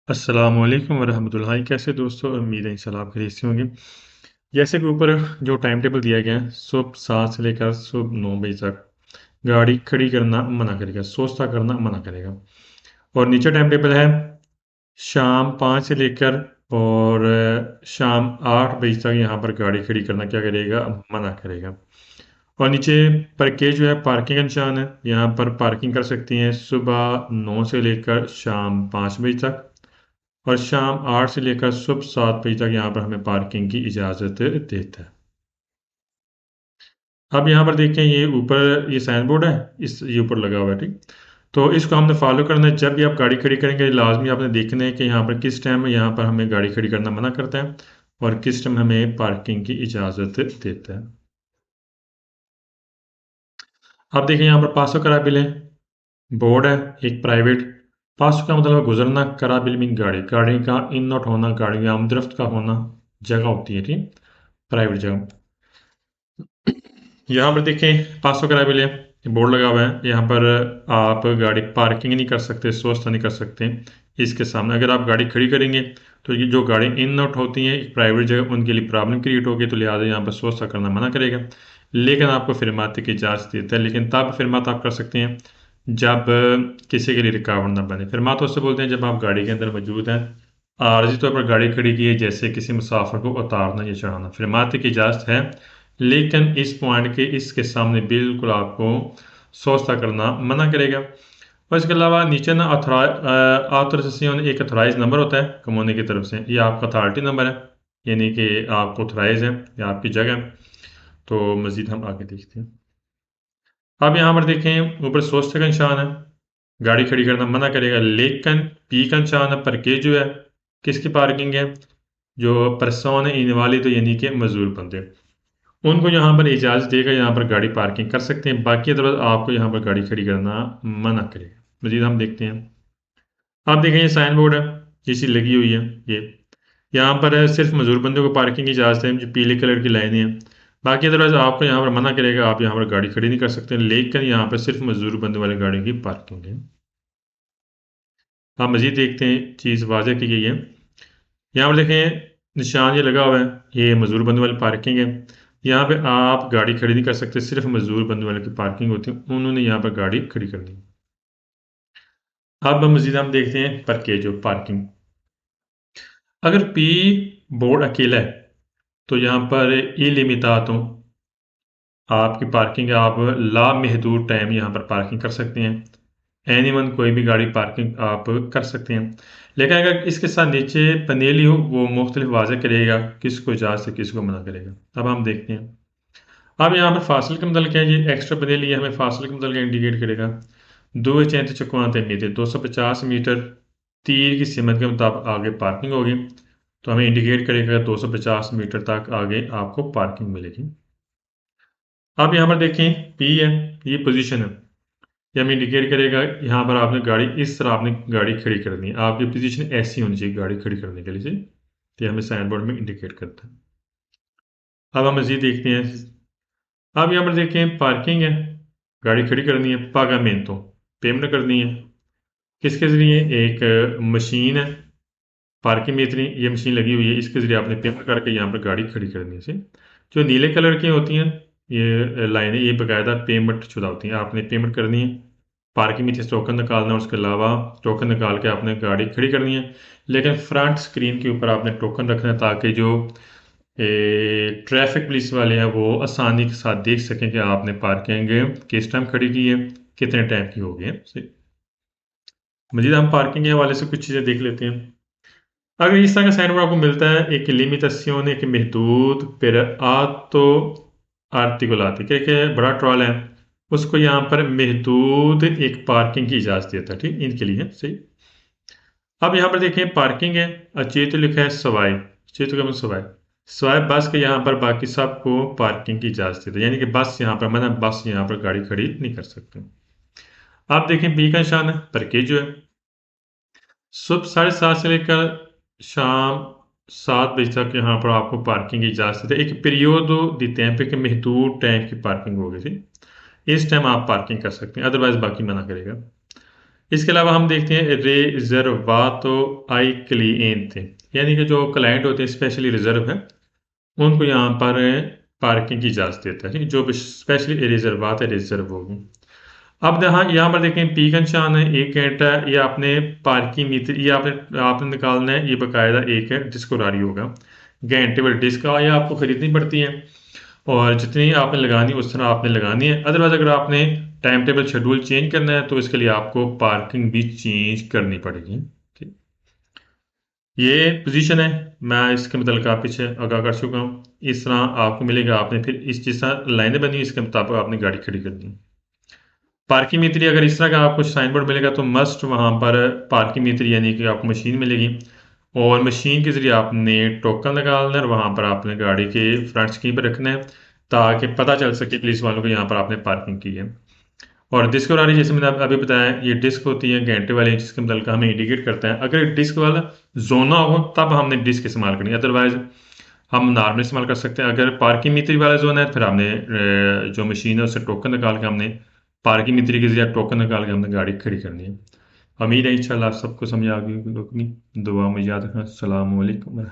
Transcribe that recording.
अस्सलामुअलैकुम वरहमतुल्लाहि। कैसे दोस्तों, उम्मीद है इंशाल्लाह आप खैरियत से होंगे। जैसे कि ऊपर जो टाइम टेबल दिया गया है, सुबह 7 से लेकर सुबह 9 बजे तक गाड़ी खड़ी करना मना करेगा, सोचता करना मना करेगा। और नीचे टाइम टेबल है शाम 5 से लेकर और शाम 8 बजे तक यहाँ पर गाड़ी खड़ी करना क्या करेगा, मना करेगा। और नीचे पर के जो है पार्किंग का निशान है, यहाँ पर पार्किंग कर सकती हैं सुबह 9 से लेकर शाम 5 बजे तक और शाम 8 से लेकर सुबह 7 बजे तक यहाँ पर हमें पार्किंग की इजाज़त देता है। अब यहाँ पर देखें, ये ऊपर ये साइन बोर्ड है, ये ऊपर लगा हुआ है, ठीक। तो इसको हमने फॉलो करना है। जब भी आप गाड़ी खड़ी करेंगे लाजमी आपने देखना है कि यहाँ पर किस टाइम यहाँ पर हमें गाड़ी खड़ी करना मना करता है और किस टाइम हमें पार्किंग की इजाज़त देता है। अब देखिए यहाँ पर पासो करा बिल है, बोर्ड है एक प्राइवेट। पासो का मतलब गुजरना, करा बिल मीन गाड़ी, गाड़ी का इन आउट होना, गाड़ी का आमदरफ्त का होना, जगह होती है, ठीक, प्राइवेट जगह। यहाँ पर देखें 500 किराया बिल है, बोर्ड लगा हुआ है। यहाँ पर आप गाड़ी पार्किंग नहीं कर सकते, स्वस्त नहीं कर सकते। इसके सामने अगर आप गाड़ी खड़ी करेंगे तो ये जो गाड़ी इन आउट होती हैं एक प्राइवेट जगह, उनके लिए प्रॉब्लम क्रिएट होगी, तो लिहाजा यहाँ पर स्वस्त करना मना करेगा। लेकिन आपको फिरमाते की इजाज़त देता है, लेकिन तब फिरमात आप कर सकते हैं जब किसी के लिए रुकावट ना बने। फिरमात उससे बोलते हैं जब आप गाड़ी के अंदर मौजूद हैं, आर्जी तौर पर गाड़ी खड़ी की है, जैसे किसी मुसाफिर को उतारना या चढ़ाना, फिरमाते की इजाज़त है। लेकिन इस पॉइंट के इसके सामने बिल्कुल आपको सोचता करना मना करेगा। और इसके अलावा नीचे ना ऑथराइजेशन एक अथोराइज नंबर होता है कमोने की तरफ से, ये आपका अथॉरिटी नंबर है, यानी कि आप ऑथराइज है या आपकी जगह है। तो मज़ीद हम आगे देखते हैं। अब यहाँ पर देखें ऊपर सोचते का निशान है, गाड़ी खड़ी करना मना करेगा। लेकिन पी का निशान है, पर के जो है किसकी पार्किंग है, जो परसोन इनवालिद तो यानी कि मजदूर बंदे, उनको यहाँ पर इजाज़त देगा, यहाँ पर गाड़ी पार्किंग कर सकते हैं। बाकी अदरवाइज आपको यहाँ पर गाड़ी खड़ी करना मना करेगा। मज़ीद हम देखते हैं। आप देखें ये साइन बोर्ड है, ये चीज़ लगी हुई है, ये यहाँ पर है सिर्फ मजदूर बंदों को पार्किंग की इजाज़त है, जो पीले कलर की लाइनें हैं। बाकी अदरवाइज आपको यहाँ पर मना करेगा, आप यहाँ पर गाड़ी खड़ी नहीं कर सकते। लेकिन यहाँ पर सिर्फ मजदूर बंदों वाली गाड़ियों की पार्किंग है। आप मज़ीद देखते हैं, चीज़ वाज़ह की गई है। यहाँ पर देखें निशान ये लगा हुआ है, ये मजदूर बंदों वाली पार्किंग है। यहाँ पे आप गाड़ी खड़ी नहीं कर सकते, सिर्फ मजदूर बंदों वाले की पार्किंग होती है, उन्होंने यहाँ पर गाड़ी खड़ी करनी है। अब मजीद हम देखते हैं पर के जो पार्किंग, अगर पी बोर्ड अकेला है तो यहाँ पर इलिमितातो आपकी पार्किंग है, आप लामहदूद टाइम यहाँ पर पार्किंग कर सकते हैं। एनीवन कोई भी गाड़ी पार्किंग आप कर सकते हैं। लेकिन अगर इसके साथ नीचे पनेली हो, वो मुख्तलिफ वाज़ह करेगा किसको इजाज़त से किसको मना करेगा। अब हम देखते हैं। अब यहाँ पर फासले का मतलब क्या है, ये एक्स्ट्रा पनेली हमें फासले का मतलब क्या इंडिकेट करेगा। 250 मीटर तीर की सीमत के मुताबिक आगे पार्किंग होगी, तो हमें इंडिकेट करेगा 250 मीटर तक आगे आपको पार्किंग मिलेगी। अब यहाँ पर देखें पी है, ये पोजीशन है, ये हमें इंडिकेट करेगा यहाँ पर आपने गाड़ी इस तरह आपने गाड़ी खड़ी करनी है, आपकी पोजीशन ऐसी होनी चाहिए गाड़ी खड़ी करने के लिए, तो ये हमें साइन बोर्ड में इंडिकेट करता है। अब हम मज़ीद देखते हैं। अब यहाँ पर देखें पार्किंग है, गाड़ी खड़ी करनी है, पागामेंटो पेमेंट करनी है, किसके ज़रिए, एक मशीन है पार्किंग में, इतनी ये मशीन लगी हुई है, इसके ज़रिए आपने पेमेंट करके यहाँ पर गाड़ी खड़ी करनी है। जो नीले कलर की होती हैं ये लाइनें, ये बाकायदा पेमेंट शुदा होती हैं, आपने पेमेंट करनी है, पार्किंग में से टोकन निकालना है, उसके अलावा टोकन निकाल के आपने गाड़ी खड़ी करनी है। लेकिन फ्रंट स्क्रीन के ऊपर आपने टोकन रखना है ताकि जो ट्रैफिक पुलिस वाले हैं वो आसानी के साथ देख सकें कि आपने पार्किंग किस टाइम खड़ी की है, कितने टाइम की हो गई है। मजीद हम पार्किंग के हवाले से कुछ चीज़ें देख लेते हैं। अगर इस तरह का साइन बोर्ड आपको मिलता है, एक लिमिटाzione एक महदूद per atto articolati, क्या क्या बड़ा ट्रॉल है, उसको यहाँ पर महदूद एक पार्किंग की इजाज़त देता है, ठीक, इनके लिए सही। अब यहाँ पर देखें पार्किंग है, अचेत लिखा है सवाई, चेतु का मतलब सवाई, सवाई बस के यहाँ पर बाकी सबको पार्किंग की इजाज़त देता है, यानी कि बस यहाँ पर मैंने बस यहाँ पर गाड़ी खड़ी नहीं कर सकते। आप देखें बी का निशान है, पर के जो है सुबह 7:30 से लेकर शाम 7 बजे तक यहाँ पर आपको पार्किंग की इजाज़त है। एक पीरियड देते हैं पे कि महदूद टाइम की पार्किंग होगी, थी इस टाइम आप पार्किंग कर सकते हैं, अदरवाइज बाकी मना करेगा। इसके अलावा हम देखते हैं रिजर्वातो आई क्लिएंते, यानी कि जो क्लाइंट होते हैं स्पेशली रिजर्व है, उनको यहाँ पर पार्किंग की इजाज़त देता है, ठीक है? जो स्पेशली रिजर्वात है, रिजर्व होगी। अब यहाँ पर देखें पी का निशान है, 1 घंटा है, ये आपने पार्किंग मीटर, ये आपने आपने निकालना है, ये बाकायदा एक है डिस्कोरारी होगा। घंटे वाली डिस्क ये आपको खरीदनी पड़ती है और जितनी आपने लगानी उस तरह आपने लगानी है। अदरवाइज अगर आपने टाइम टेबल शेड्यूल चेंज करना है तो इसके लिए आपको पार्किंग भी चेंज करनी पड़ेगी। ठीक, ये पोजीशन है, मैं इसके मतलब काफ़ी पीछे आगाह कर चुका हूँ। इस तरह आपको मिलेगा, आपने फिर इस जिस तरह लाइनें बनी इसके मुताबिक आपने गाड़ी खड़ी करनी है। पार्किंग मीटर अगर इस तरह का आपको साइन बोर्ड मिलेगा तो मस्ट वहाँ पर पार्किंग मीटर यानी कि आपको मशीन मिलेगी और मशीन के ज़रिए आपने टोकन निकालना है और वहाँ पर आपने गाड़ी के फ्रंट स्क्रीन पर रखना है ताकि पता चल सके पुलिस वालों को यहाँ पर आपने पार्किंग की है। और डिस्क वाली जैसे मैंने अभी बताया, ये डिस्क होती है घंटे वाली जिसके मतलब का हमें इंडिकेट करता है। अगर डिस्क वाला जोना हो तब हमने डिस्क इस्तेमाल करनी है, अदरवाइज हम नॉर्मल इस्तेमाल कर सकते हैं। अगर पार्किंग मीटर वाला जोन है फिर हमने जो मशीन है उससे टोकन निकाल के हमने पार्किंग मीटर के जरिए टोकन निकाल के हमने गाड़ी खड़ी करनी है। उम्मीद है इंशाल्लाह सबको समझ आ गई होगी। दुआ में याद रखना। अस्सलाम वालेकुम।